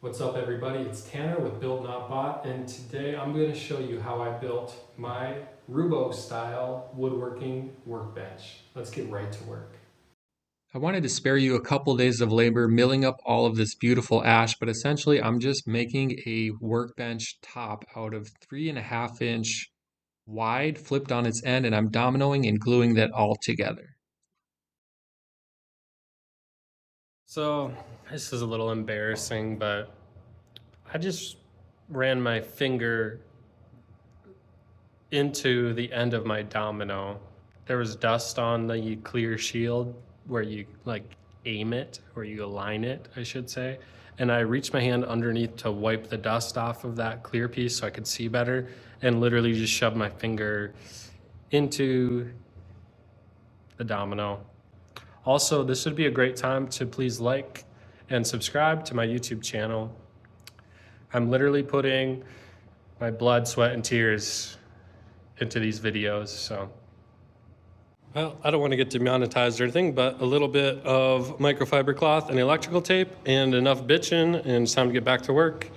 What's up everybody, it's Tanner with Built Not Bought, and today I'm going to show you how I built my Roubo style woodworking workbench. Let's get right to work. I wanted to spare you a couple days of labor milling up all of this beautiful ash, but essentially I'm just making a workbench top out of 3.5-inch wide flipped on its end, and I'm dominoing and gluing that all together. So this is a little embarrassing, but I just ran my finger into the end of my domino. There was dust on the clear shield where you like aim it, or you align it, I should say. And I reached my hand underneath to wipe the dust off of that clear piece so I could see better, and literally just shoved my finger into the domino. Also, this would be a great time to please like and subscribe to my YouTube channel. I'm literally putting my blood, sweat, and tears into these videos, so. Well, I don't want to get demonetized or anything, but a little bit of microfiber cloth and electrical tape and enough bitching, and it's time to get back to work.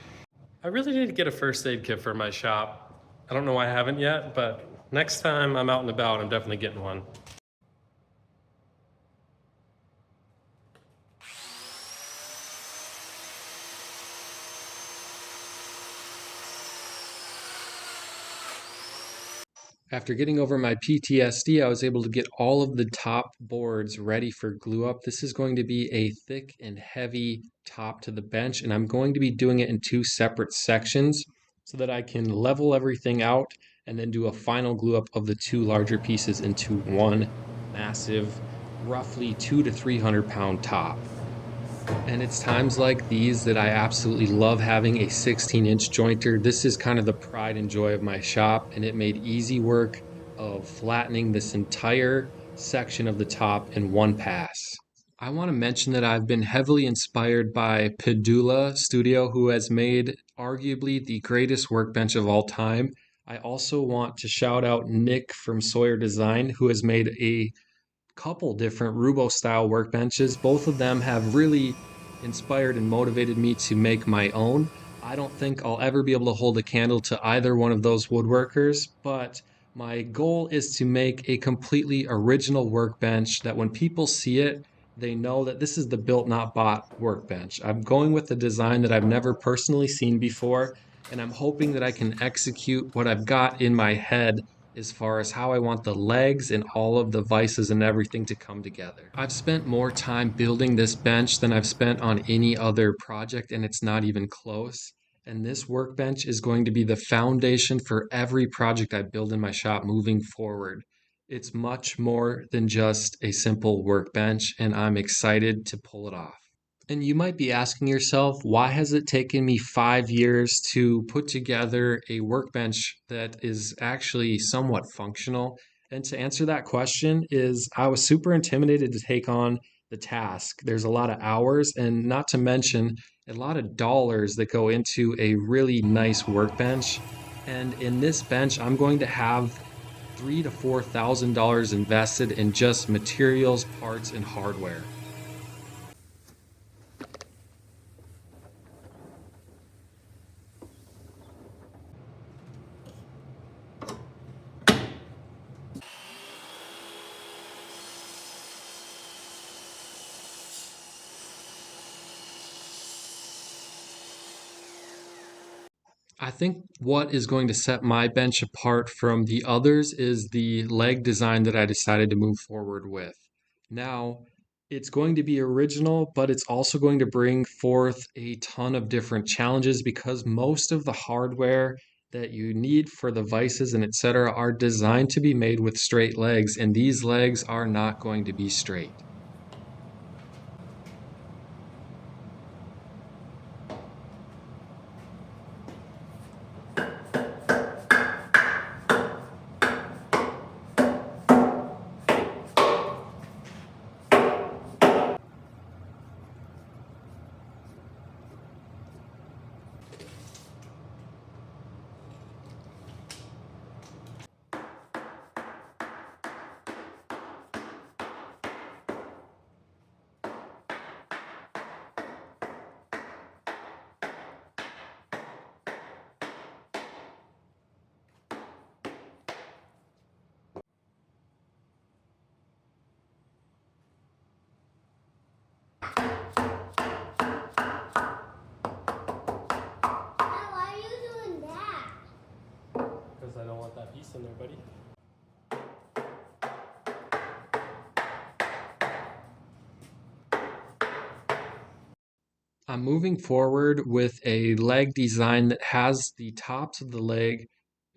I really need to get a first aid kit for my shop. I don't know why I haven't yet, but next time I'm out and about, I'm definitely getting one. After getting over my PTSD, I was able to get all of the top boards ready for glue up. This is going to be a thick and heavy top to the bench, and I'm going to be doing it in two separate sections so that I can level everything out and then do a final glue up of the two larger pieces into one massive, roughly 200 to 300 pound top. And it's times like these that I absolutely love having a 16-inch jointer. This is kind of the pride and joy of my shop, and it made easy work of flattening this entire section of the top in one pass. I want to mention that I've been heavily inspired by Pedula Studio, who has made arguably the greatest workbench of all time. I also want to shout out Nick from Sawyer Design, who has made a couple different Roubo style workbenches. Both of them have really inspired and motivated me to make my own. I don't think I'll ever be able to hold a candle to either one of those woodworkers, but my goal is to make a completely original workbench that when people see it, they know that this is the built not bought workbench. I'm going with a design that I've never personally seen before, and I'm hoping that I can execute what I've got in my head as far as how I want the legs and all of the vices and everything to come together. I've spent more time building this bench than I've spent on any other project, and it's not even close. And this workbench is going to be the foundation for every project I build in my shop moving forward. It's much more than just a simple workbench, and I'm excited to pull it off. And you might be asking yourself, why has it taken me 5 years to put together a workbench that is actually somewhat functional? And to answer that question is I was super intimidated to take on the task. There's a lot of hours, and not to mention a lot of dollars that go into a really nice workbench. And in this bench, I'm going to have $3,000 to $4,000 invested in just materials, parts, and hardware. I think what is going to set my bench apart from the others is the leg design that I decided to move forward with. Now, it's going to be original, but it's also going to bring forth a ton of different challenges because most of the hardware that you need for the vices and etc. are designed to be made with straight legs, and these legs are not going to be straight. I'm moving forward with a leg design that has the tops of the leg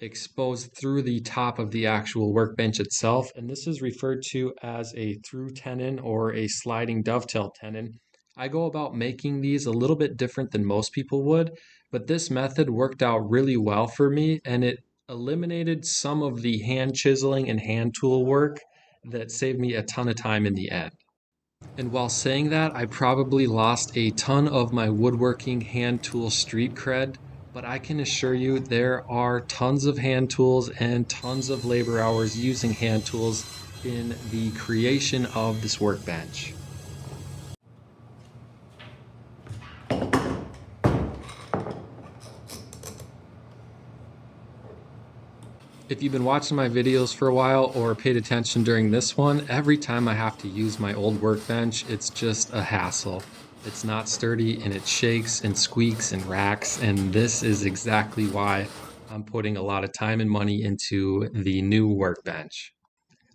exposed through the top of the actual workbench itself, and this is referred to as a through tenon or a sliding dovetail tenon. I go about making these a little bit different than most people would, but this method worked out really well for me, and it eliminated some of the hand chiseling and hand tool work that saved me a ton of time in the end. And while saying that, I probably lost a ton of my woodworking hand tool street cred, but I can assure you there are tons of hand tools and tons of labor hours using hand tools in the creation of this workbench. If you've been watching my videos for a while or paid attention during this one, every time I have to use my old workbench, it's just a hassle. It's not sturdy and it shakes and squeaks and racks, and this is exactly why I'm putting a lot of time and money into the new workbench.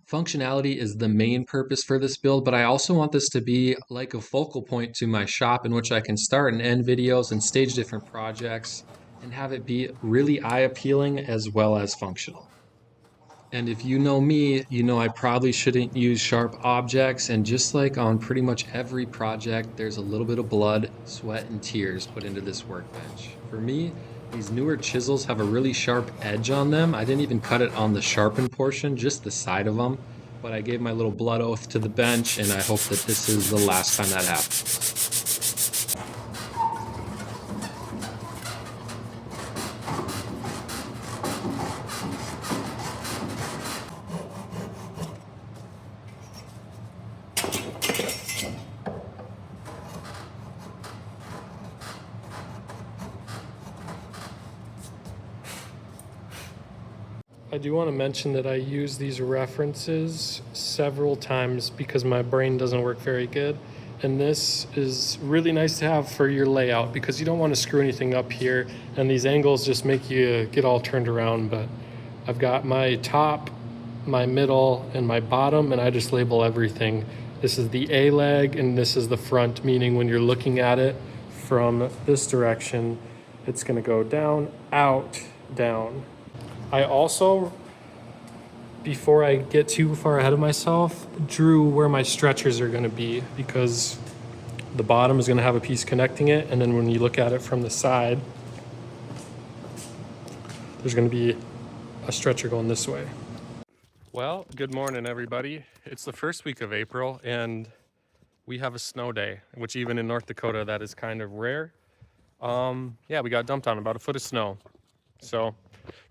Functionality is the main purpose for this build, but I also want this to be like a focal point to my shop in which I can start and end videos and stage different projects and have it be really eye appealing as well as functional. And if you know me, you know I probably shouldn't use sharp objects, and just like on pretty much every project, there's a little bit of blood, sweat, and tears put into this workbench. For me, these newer chisels have a really sharp edge on them. I didn't even cut it on the sharpened portion, just the side of them. But I gave my little blood oath to the bench, and I hope that this is the last time that happens. I do want to mention that I use these references several times because my brain doesn't work very good. And this is really nice to have for your layout because you don't want to screw anything up here. And these angles just make you get all turned around. But I've got my top, my middle, and my bottom, and I just label everything. This is the A leg and this is the front, meaning when you're looking at it from this direction, it's going to go down, out, down. I also, before I get too far ahead of myself, drew where my stretchers are going to be because the bottom is going to have a piece connecting it, and then when you look at it from the side, there's going to be a stretcher going this way. Well, good morning, everybody. It's the first week of April, and we have a snow day, which even in North Dakota, that is kind of rare. Yeah, we got dumped on about a foot of snow. So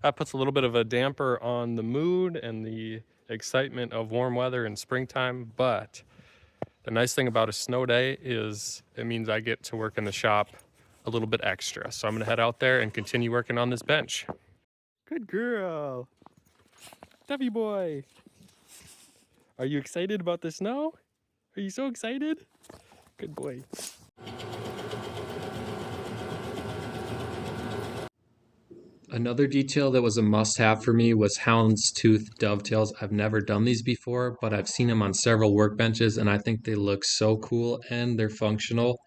that puts a little bit of a damper on the mood and the excitement of warm weather and springtime. But the nice thing about a snow day is it means I get to work in the shop a little bit extra. So I'm going to head out there and continue working on this bench. Good girl. Debbie boy. Are you excited about the snow? Are you so excited? Good boy. Another detail that was a must-have for me was houndstooth dovetails. I've never done these before, but I've seen them on several workbenches, and I think they look so cool and they're functional.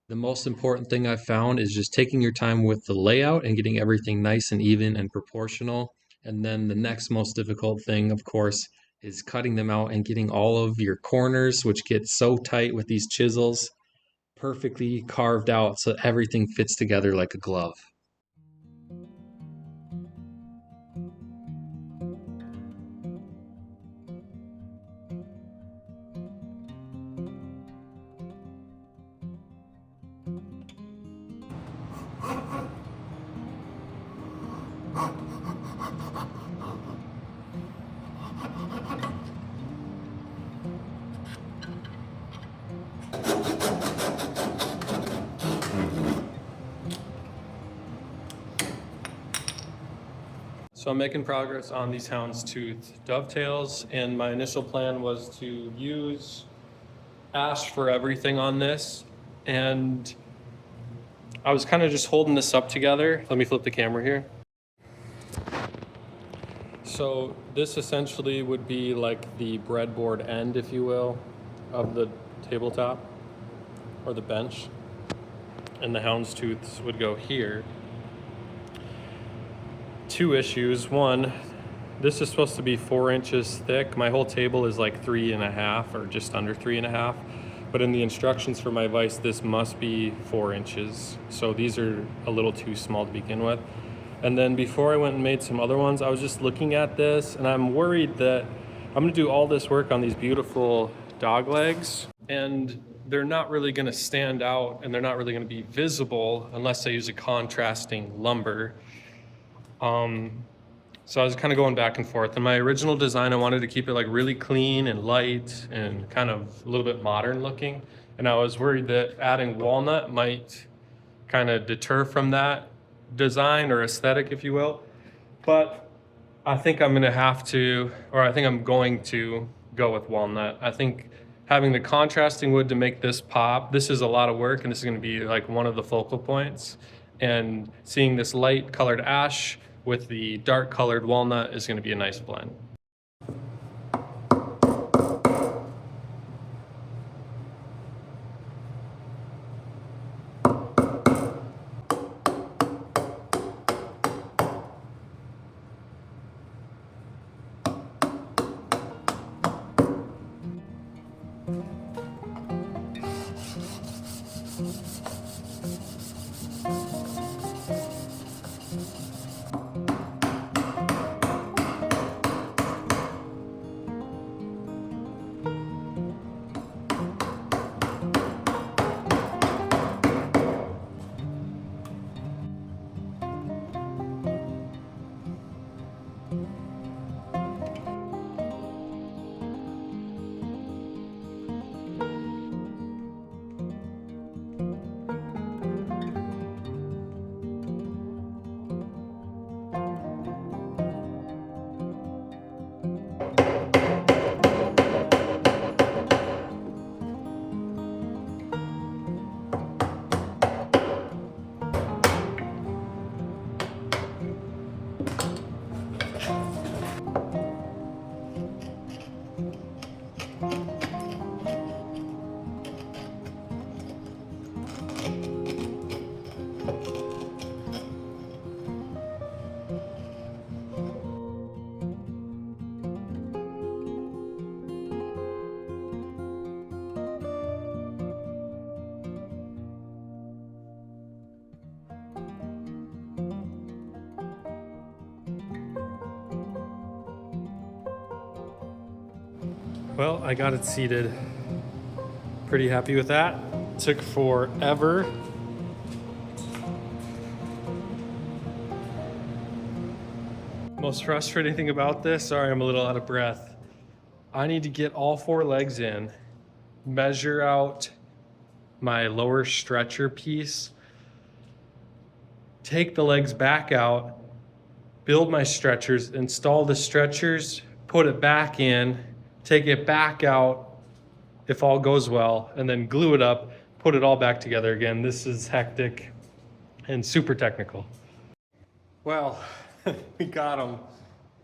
The most important thing I've found is just taking your time with the layout and getting everything nice and even and proportional. And then the next most difficult thing, of course, is cutting them out and getting all of your corners, which get so tight with these chisels, perfectly carved out so everything fits together like a glove. So I'm making progress on these houndstooth dovetails, and my initial plan was to use ash for everything on this, and I was kind of just holding this up together. Let me flip the camera here. So this essentially would be like the breadboard end, if you will, of the tabletop or the bench. and the houndstooths would go here. Two issues. One, this is supposed to be 4 inches thick. My whole table is like 3.5 or just under 3.5. But in the instructions for my vise, this must be 4 inches. So these are a little too small to begin with. And then before I went and made some other ones, I was just looking at this and I'm worried that I'm gonna do all this work on these beautiful dog legs and they're not really gonna stand out and they're not really gonna be visible unless I use a contrasting lumber. So I was kind of going back and forth. In my original design, I wanted to keep it like really clean and light and kind of a little bit modern looking. And I was worried that adding walnut might kind of deter from that design or aesthetic, if you will. But I think I'm gonna have to, or I think I'm going to go with walnut. I think having the contrasting wood to make this pop, this is a lot of work and this is gonna be like one of the focal points. And seeing this light colored ash with the dark colored walnut is going to be a nice blend. Well, I got it seated. Pretty happy with that. Took forever. Most frustrating thing about this, sorry, I'm a little out of breath. I need to get all 4 legs in, measure out my lower stretcher piece, take the legs back out, build my stretchers, install the stretchers, put it back in, take it back out if all goes well, and then glue it up, put it all back together again. This is hectic and super technical. Well, we got them.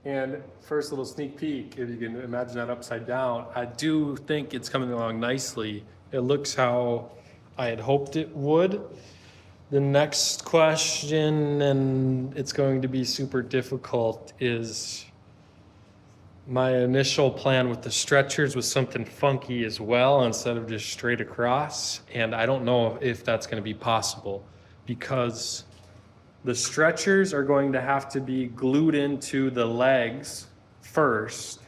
And first little sneak peek, if you can imagine that upside down, I do think it's coming along nicely. It looks how I had hoped it would. The next question, and it's going to be super difficult, is my initial plan with the stretchers was something funky as well instead of just straight across. And I don't know if that's going to be possible because the stretchers are going to have to be glued into the legs first.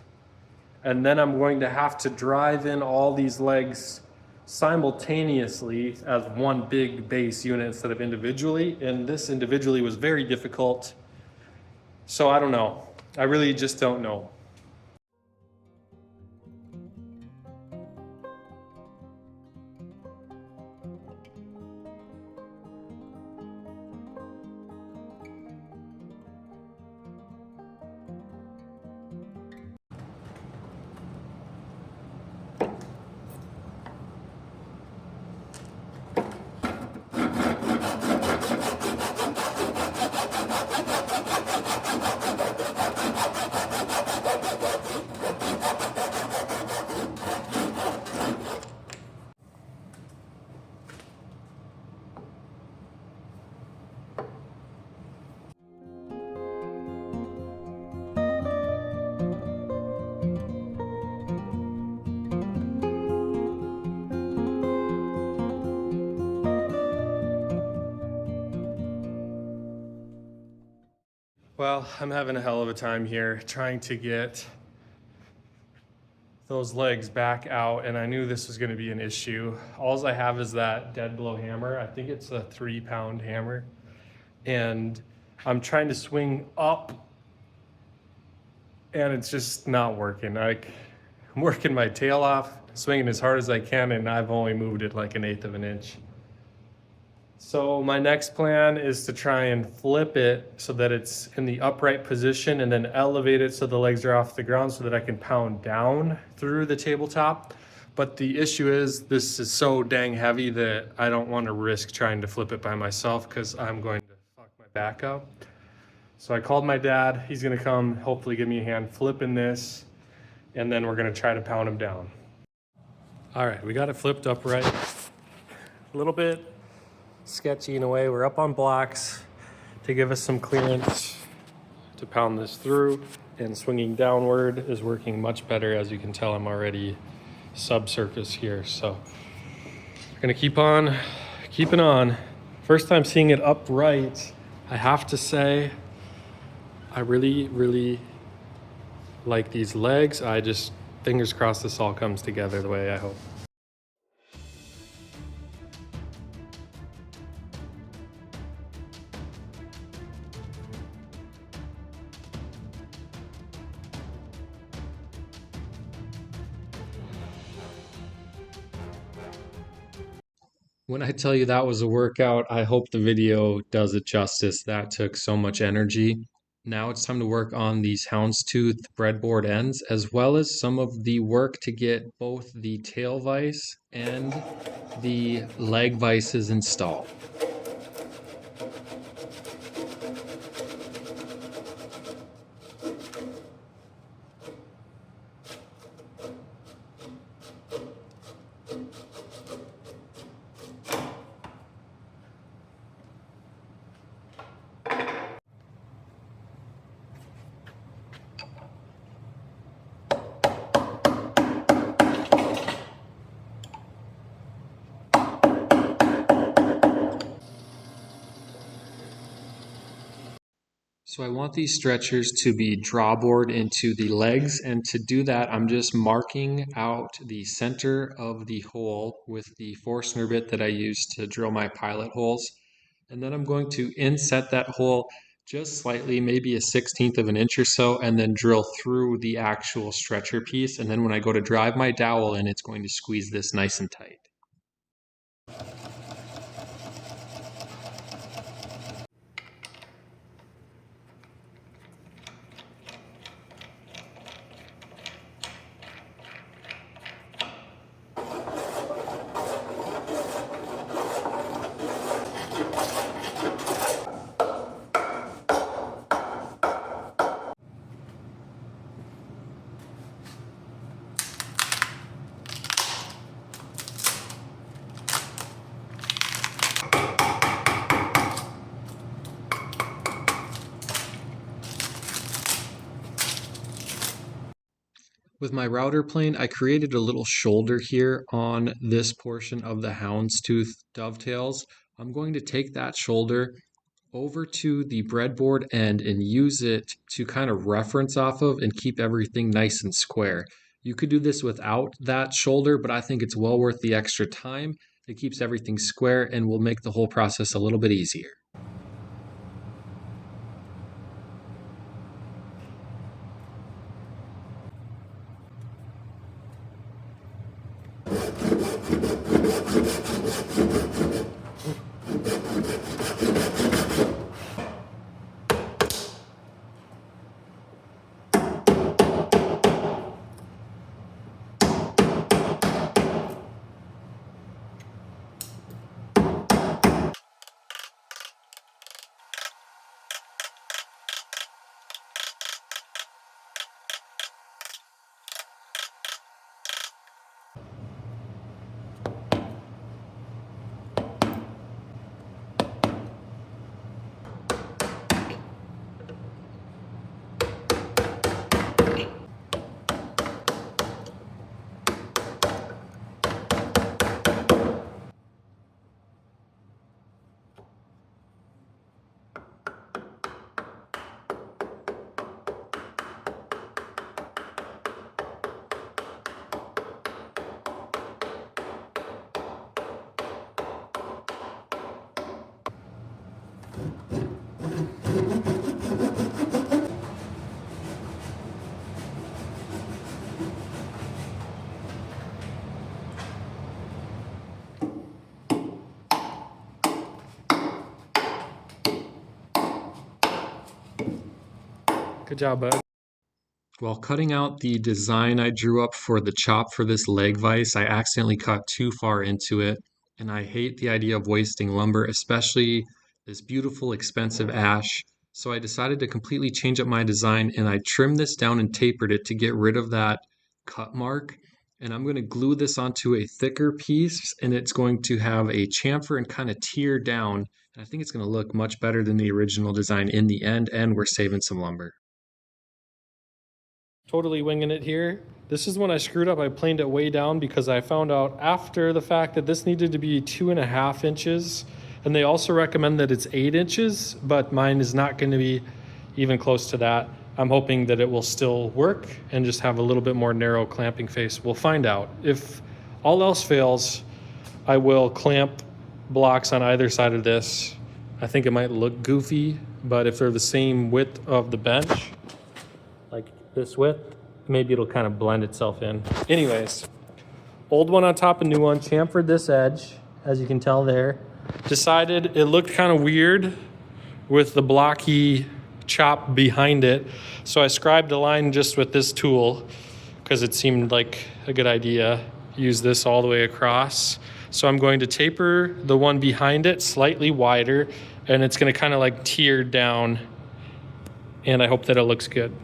And then I'm going to have to drive in all these legs simultaneously as one big base unit instead of individually. And this individually was very difficult. So I don't know. I really just don't know. Well, I'm having a hell of a time here trying to get those legs back out, and I knew this was going to be an issue. All I have is that dead blow hammer. I think it's a 3-pound hammer, and I'm trying to swing up, and it's just not working. I'm working my tail off, swinging as hard as I can, and I've only moved it like 1/8 of an inch. So my next plan is to try and flip it so that it's in the upright position and then elevate it so the legs are off the ground so that I can pound down through the tabletop. But the issue is this is so dang heavy that I don't want to risk trying to flip it by myself because I'm going to fuck my back up. So I called my dad. He's going to come hopefully give me a hand flipping this, and then we're going to try to pound him down. All right, we got it flipped upright. A little bit sketchy in a way. We're up on blocks to give us some clearance to pound this through, and swinging downward is working much better. As you can tell, I'm already subsurface here, so we're gonna keep on keeping on. First time seeing it upright. I have to say I really like these legs. I just fingers crossed this all comes together the way I hope. When I tell you that was a workout, I hope the video does it justice. That took so much energy. Now it's time to work on these houndstooth breadboard ends, as well as some of the work to get both the tail vise and the leg vises installed. So I want these stretchers to be drawboard into the legs, and to do that I'm just marking out the center of the hole with the Forstner bit that I use to drill my pilot holes. And then I'm going to inset that hole just slightly, maybe a 1/16 of an inch or so, and then drill through the actual stretcher piece. And then when I go to drive my dowel in, it's going to squeeze this nice and tight. With my router plane, I created a little shoulder here on this portion of the houndstooth dovetails. I'm going to take that shoulder over to the breadboard end and use it to kind of reference off of and keep everything nice and square. You could do this without that shoulder, but I think it's well worth the extra time. It keeps everything square and will make the whole process a little bit easier. Good job, bud. While cutting out the design I drew up for the chop for this leg vise, I accidentally cut too far into it, and I hate the idea of wasting lumber, especially this beautiful, expensive ash. So I decided to completely change up my design, and I trimmed this down and tapered it to get rid of that cut mark. And I'm going to glue this onto a thicker piece, and it's going to have a chamfer and kind of tear down. And I think it's going to look much better than the original design in the end, and we're saving some lumber. Totally winging it here. This is when I screwed up. I planed it way down because I found out after the fact that this needed to be 2.5 inches. And they also recommend that it's 8 inches, but mine is not going to be even close to that. I'm hoping that it will still work and just have a little bit more narrow clamping face. We'll find out. If all else fails, I will clamp blocks on either side of this. I think it might look goofy, but if they're the same width of the bench, like this width, maybe it'll kind of blend itself in. Anyways, old one on top of new one, chamfered this edge, as you can tell there. Decided it looked kind of weird with the blocky chop behind it. So I scribed a line just with this tool because it seemed like a good idea. Use this all the way across. So I'm going to taper the one behind it slightly wider, and it's going to kind of like tear down, and I hope that it looks good.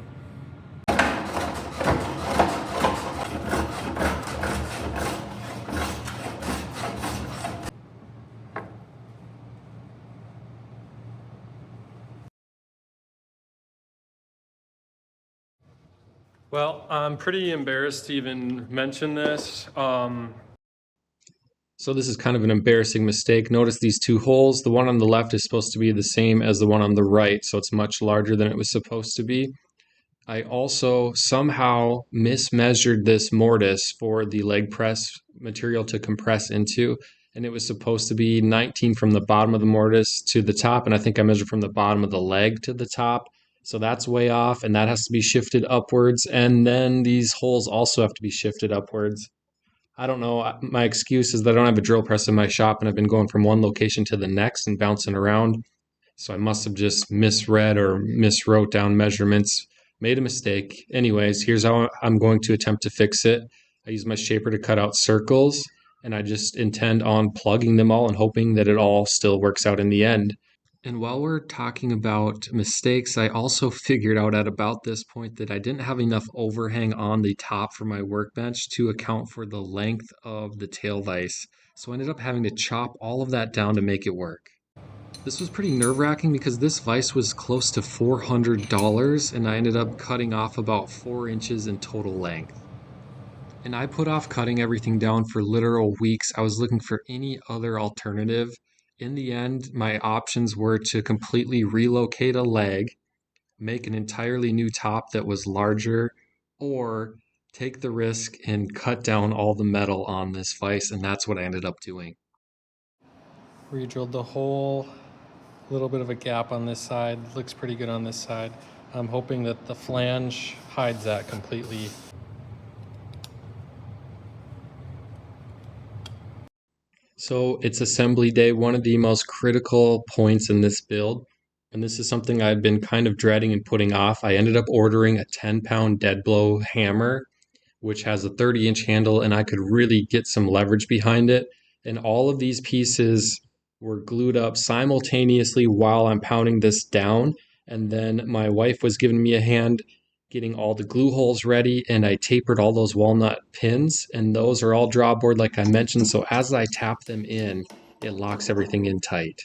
Well, I'm pretty embarrassed to even mention this. So this is kind of an embarrassing mistake. Notice these two holes. The one on the left is supposed to be the same as the one on the right, so it's much larger than it was supposed to be. I also somehow mismeasured this mortise for the leg press material to compress into, and it was supposed to be 19 from the bottom of the mortise to the top, and I think I measured from the bottom of the leg to the top. So that's way off, and that has to be shifted upwards, and then these holes also have to be shifted upwards. I don't know. My excuse is that I don't have a drill press in my shop, and I've been going from one location to the next and bouncing around. So I must have just misread or miswrote down measurements, made a mistake. Anyways, here's how I'm going to attempt to fix it. I use my shaper to cut out circles, and I just intend on plugging them all and hoping that it all still works out in the end. And while we're talking about mistakes, I also figured out at about this point that I didn't have enough overhang on the top for my workbench to account for the length of the tail vise. So I ended up having to chop all of that down to make it work. This was pretty nerve-wracking because this vise was close to $400, and I ended up cutting off about 4 inches in total length. And I put off cutting everything down for literal weeks. I was looking for any other alternative. In the end, my options were to completely relocate a leg, make an entirely new top that was larger, or take the risk and cut down all the metal on this vise, and that's what I ended up doing. Re-drilled the hole, a little bit of a gap on this side. Looks pretty good on this side. I'm hoping that the flange hides that completely. So it's assembly day, one of the most critical points in this build. And this is something I'd been kind of dreading and putting off. I ended up ordering a 10-pound dead blow hammer, which has a 30-inch handle, and I could really get some leverage behind it. And all of these pieces were glued up simultaneously while I'm pounding this down. And then my wife was giving me a hand getting all the glue holes ready, and I tapered all those walnut pins, and those are all drawboard like I mentioned. So as I tap them in, it locks everything in tight.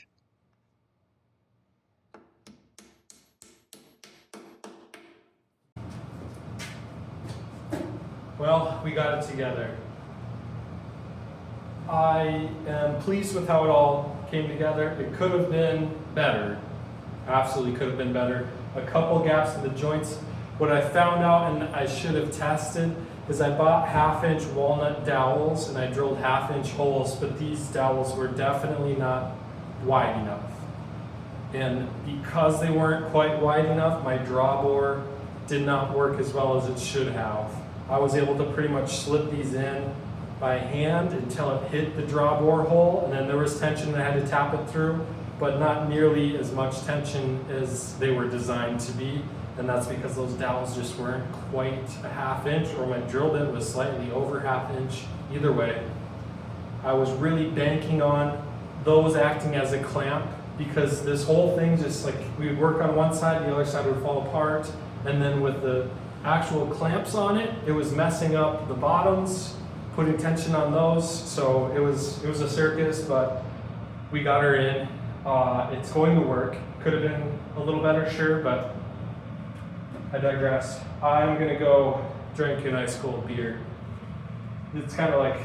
Well, we got it together. I am pleased with how it all came together. It could have been better. Absolutely could have been better. A couple gaps in the joints. What I found out, and I should have tested, is I bought 1/2-inch walnut dowels and I drilled 1/2-inch holes, but these dowels were definitely not wide enough. And because they weren't quite wide enough, my drawbar did not work as well as it should have. I was able to pretty much slip these in by hand until it hit the drawbar hole, and then there was tension that I had to tap it through, but not nearly as much tension as they were designed to be. And that's because those dowels just weren't quite a ½ inch, or my drill bit was slightly over ½ inch. Either way, I was really banking on those acting as a clamp, because this whole thing just like, we would work on one side, the other side would fall apart, and then with the actual clamps on it, it was messing up the bottoms, putting tension on those. So it was a circus, but we got her in. It's going to work. Could have been a little better, sure, but I digress. I'm gonna go drink a nice cold beer. It's kind of like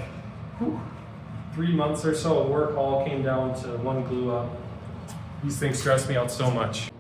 3 months or so of work all came down to one glue up. These things stress me out so much.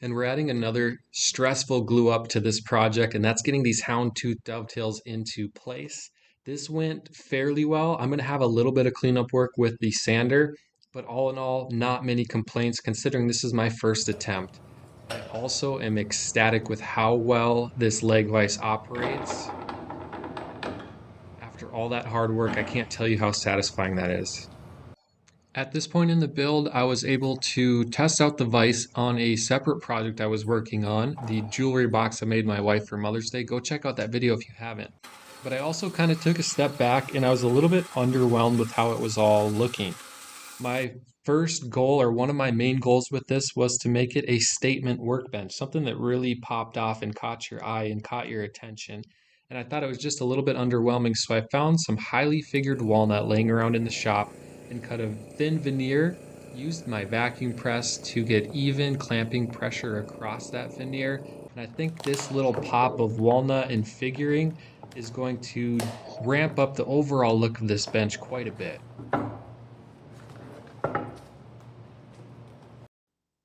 And we're adding another stressful glue up to this project, and that's getting these houndstooth dovetails into place. This went fairly well. I'm going to have a little bit of cleanup work with the sander, but all in all, not many complaints considering this is my first attempt. I also am ecstatic with how well this leg vise operates. After all that hard work, I can't tell you how satisfying that is. At this point in the build, I was able to test out the vise on a separate project I was working on, the jewelry box I made my wife for Mother's Day. Go check out that video if you haven't. But I also kind of took a step back and I was a little bit underwhelmed with how it was all looking. My first goal, or one of my main goals with this, was to make it a statement workbench, something that really popped off and caught your eye and caught your attention. And I thought it was just a little bit underwhelming, so I found some highly figured walnut laying around in the shop and cut a thin veneer, used my vacuum press to get even clamping pressure across that veneer. And I think this little pop of walnut and figuring is going to ramp up the overall look of this bench quite a bit.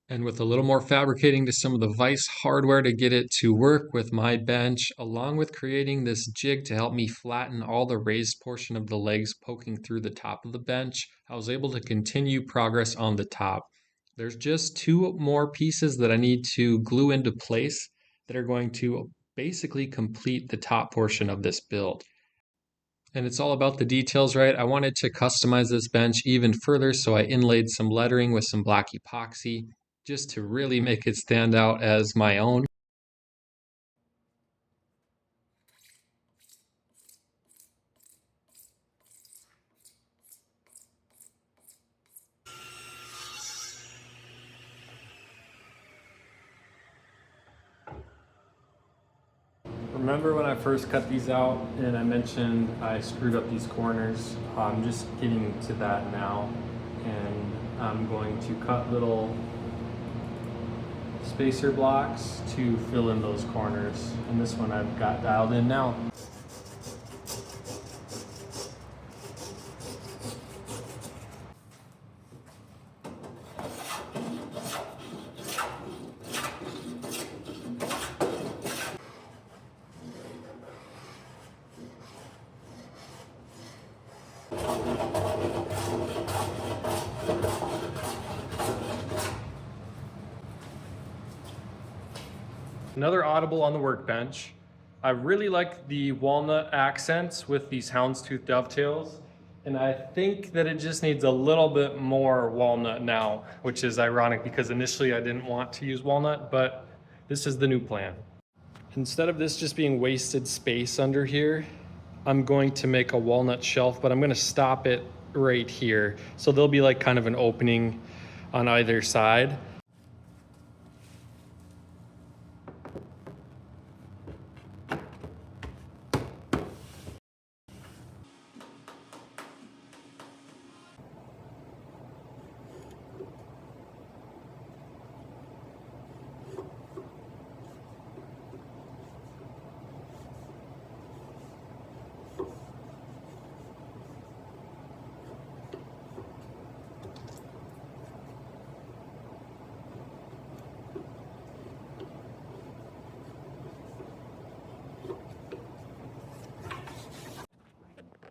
And with a little more fabricating to some of the vise hardware to get it to work with my bench, along with creating this jig to help me flatten all the raised portion of the legs poking through the top of the bench, I was able to continue progress on the top. There's just 2 more pieces that I need to glue into place that are going to basically complete the top portion of this build. And it's all about the details, right? I wanted to customize this bench even further, so I inlaid some lettering with some black epoxy just to really make it stand out as my own. Remember when I first cut these out and I mentioned I screwed up these corners? I'm just getting to that now, and I'm going to cut little spacer blocks to fill in those corners, and this one I've got dialed in now. Another audible on the workbench. I really like the walnut accents with these houndstooth dovetails, and I think that it just needs a little bit more walnut now, which is ironic because initially I didn't want to use walnut, but this is the new plan. Instead of this just being wasted space under here, I'm going to make a walnut shelf, but I'm going to stop it right here. So there'll be like kind of an opening on either side.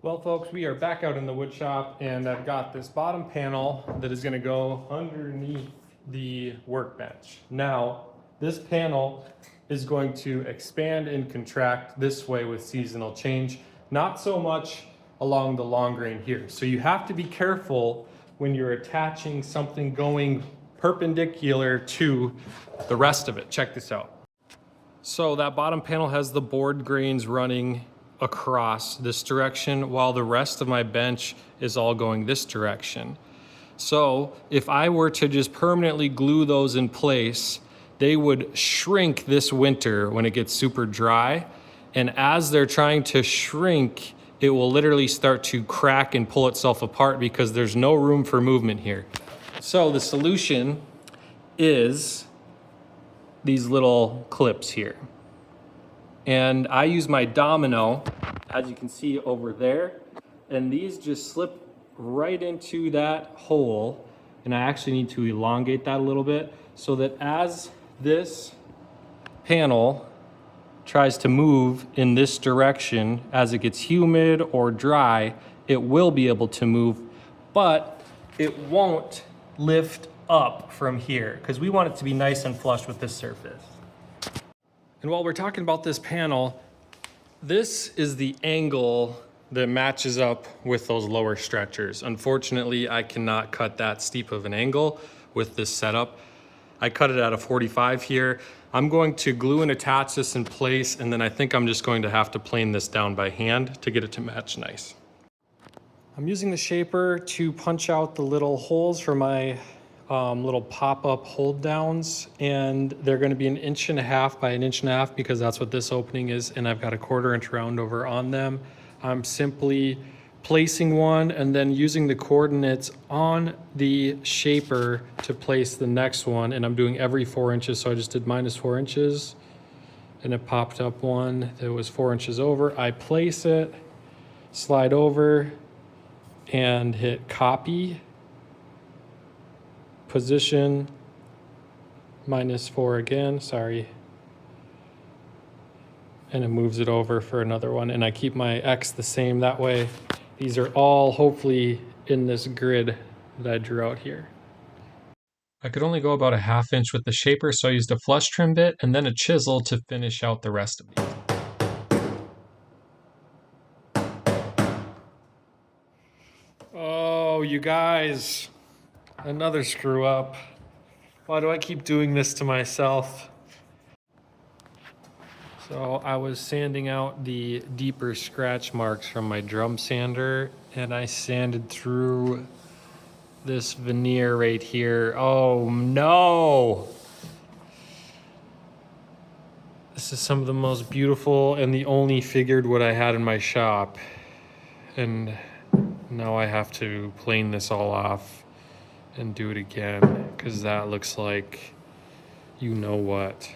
Well, folks, we are back out in the wood shop, and I've got this bottom panel that is going to go underneath the workbench. Now, this panel is going to expand and contract this way with seasonal change, not so much along the long grain here. So you have to be careful when you're attaching something going perpendicular to the rest of it. Check this out. So that bottom panel has the board grains running across this direction while the rest of my bench is all going this direction. So if I were to just permanently glue those in place, they would shrink this winter when it gets super dry. And as they're trying to shrink, it will literally start to crack and pull itself apart because there's no room for movement here. So the solution is these little clips here. And I use my domino, as you can see over there, and these just slip right into that hole. And I actually need to elongate that a little bit so that as this panel tries to move in this direction, as it gets humid or dry, it will be able to move, but it won't lift up from here because we want it to be nice and flush with this surface. And while we're talking about this panel, this is the angle that matches up with those lower stretchers. Unfortunately, I cannot cut that steep of an angle with this setup. I cut it at a 45 here. I'm going to glue and attach this in place, and then I think I'm just going to have to plane this down by hand to get it to match nice. I'm using the shaper to punch out the little holes for my little pop-up hold downs, and they're going to be 1.5 inches by 1.5 inches because that's what this opening is, and I've got a 1/4 inch round over on them. I'm simply placing one and then using the coordinates on the shaper to place the next one, and I'm doing every 4 inches, so I just did -4 inches and it popped up one that was 4 inches over. I place it, slide over, and hit copy, position, -4 again, sorry. And it moves it over for another one. And I keep my X the same, that way these are all hopefully in this grid that I drew out here. I could only go about a 1/2 inch with the shaper, so I used a flush trim bit and then a chisel to finish out the rest of these. Oh, you guys, another screw up. Why do I keep doing this to myself? So I was sanding out the deeper scratch marks from my drum sander, and I sanded through this veneer right here. Oh no! This is some of the most beautiful and the only figured wood I had in my shop. And now I have to plane this all off and do it again, because that looks like you know what.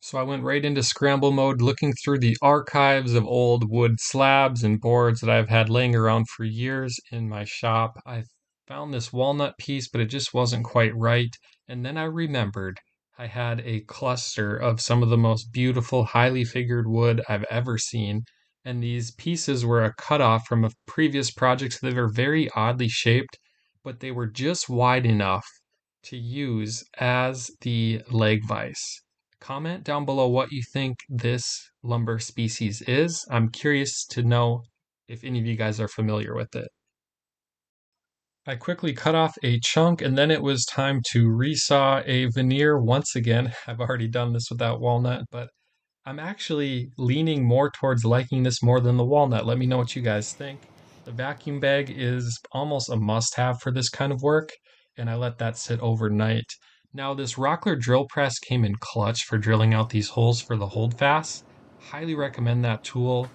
So I went right into scramble mode, looking through the archives of old wood slabs and boards that I've had laying around for years in my shop. I found this walnut piece, but it just wasn't quite right. And then I remembered I had a cluster of some of the most beautiful, highly figured wood I've ever seen. And these pieces were a cutoff from a previous project, so they were very oddly shaped, but they were just wide enough to use as the leg vise. Comment down below what you think this lumber species is. I'm curious to know if any of you guys are familiar with it. I quickly cut off a chunk, and then it was time to resaw a veneer once again. I've already done this with that walnut, but I'm actually leaning more towards liking this more than the walnut. Let me know what you guys think. The vacuum bag is almost a must-have for this kind of work, and I let that sit overnight. Now, this Rockler drill press came in clutch for drilling out these holes for the holdfast. Highly recommend that tool.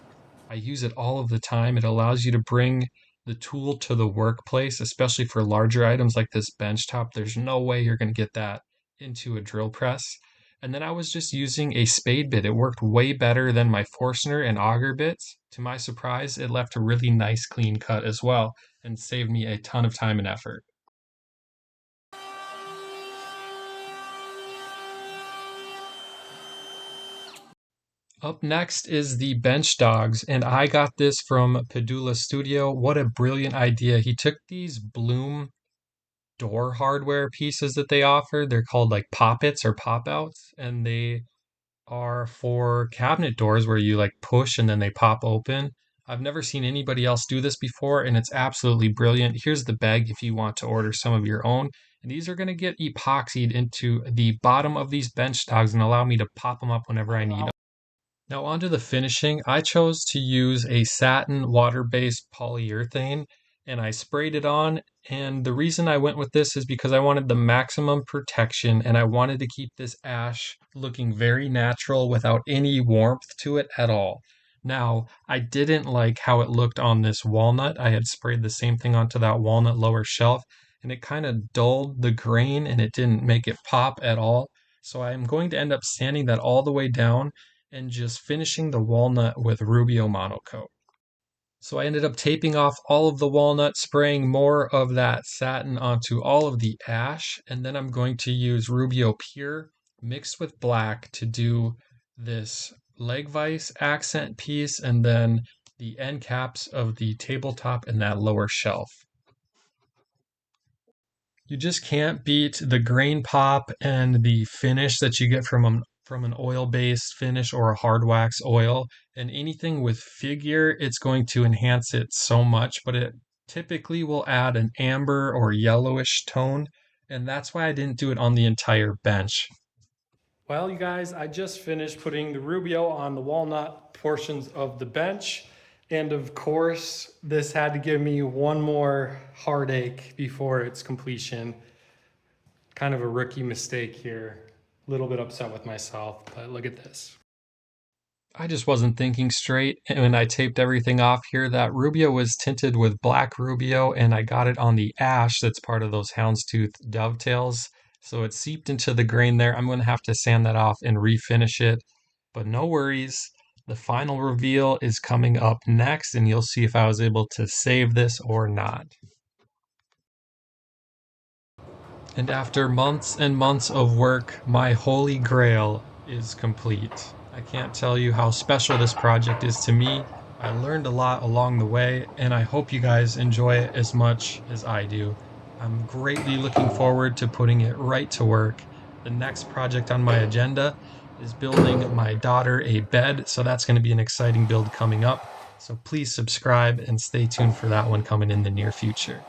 I use it all of the time. It allows you to bring the tool to the workplace, especially for larger items like this bench top. There's no way you're going to get that into a drill press. And then I was just using a spade bit. It worked way better than my Forstner and auger bits. To my surprise, it left a really nice clean cut as well and saved me a ton of time and effort. Up next is the bench dogs, and I got this from Padula Studio. What a brilliant idea. He took these Bloom door hardware pieces that they offer. They're called like poppets or pop outs, and they are for cabinet doors where you like push and then they pop open. I've never seen anybody else do this before, and it's absolutely brilliant. Here's the bag if you want to order some of your own. And these are going to get epoxied into the bottom of these bench dogs and allow me to pop them up whenever I need them. Now onto the finishing. I chose to use a satin water-based polyurethane and I sprayed it on. And the reason I went with this is because I wanted the maximum protection and I wanted to keep this ash looking very natural without any warmth to it at all. Now, I didn't like how it looked on this walnut. I had sprayed the same thing onto that walnut lower shelf and it kind of dulled the grain and it didn't make it pop at all. So I'm going to end up sanding that all the way down and just finishing the walnut with Rubio monocoat. So I ended up taping off all of the walnut, spraying more of that satin onto all of the ash, and then I'm going to use Rubio Pure mixed with black to do this leg vise accent piece and then the end caps of the tabletop and that lower shelf. You just can't beat the grain pop and the finish that you get from an oil-based finish or a hard wax oil. And anything with figure, it's going to enhance it so much, but it typically will add an amber or yellowish tone. And that's why I didn't do it on the entire bench. Well, you guys, I just finished putting the Rubio on the walnut portions of the bench. And of course, this had to give me one more heartache before its completion. Kind of a rookie mistake here. A little bit upset with myself, but look at this. I just wasn't thinking straight when I taped everything off here. That Rubio was tinted with black Rubio, and I got it on the ash that's part of those houndstooth dovetails. So it seeped into the grain there. I'm going to have to sand that off and refinish it. But no worries. The final reveal is coming up next, and you'll see if I was able to save this or not. And after months and months of work, my holy grail is complete. I can't tell you how special this project is to me. I learned a lot along the way, and I hope you guys enjoy it as much as I do. I'm greatly looking forward to putting it right to work. The next project on my agenda is building my daughter a bed, so that's going to be an exciting build coming up. So please subscribe and stay tuned for that one coming in the near future.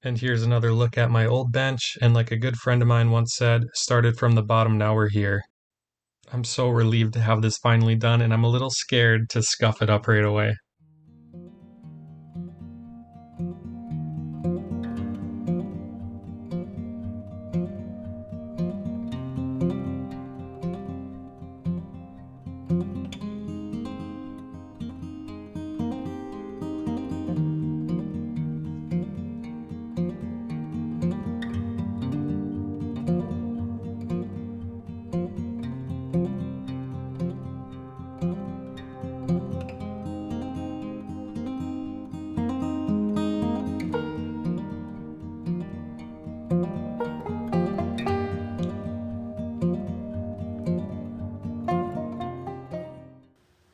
And here's another look at my old bench, and like a good friend of mine once said, started from the bottom, now we're here. I'm so relieved to have this finally done, and I'm a little scared to scuff it up right away.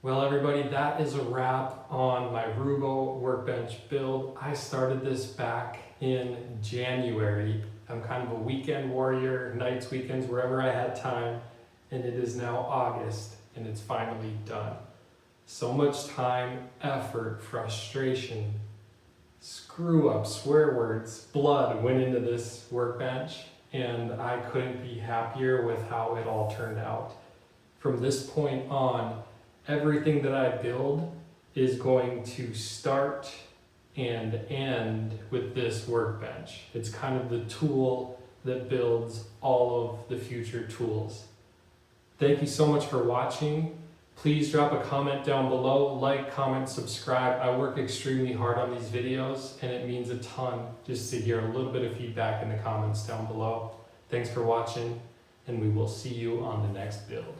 Well, everybody, that is a wrap on my Roubo workbench build. I started this back in January. I'm kind of a weekend warrior, nights, weekends, wherever I had time, and it is now August, and it's finally done. So much time, effort, frustration, screw up, swear words, blood went into this workbench, and I couldn't be happier with how it all turned out. From this point on, everything that I build is going to start and end with this workbench. It's kind of the tool that builds all of the future tools. Thank you so much for watching. Please drop a comment down below, like, comment, subscribe. I work extremely hard on these videos, and it means a ton just to hear a little bit of feedback in the comments down below. Thanks for watching, and we will see you on the next build.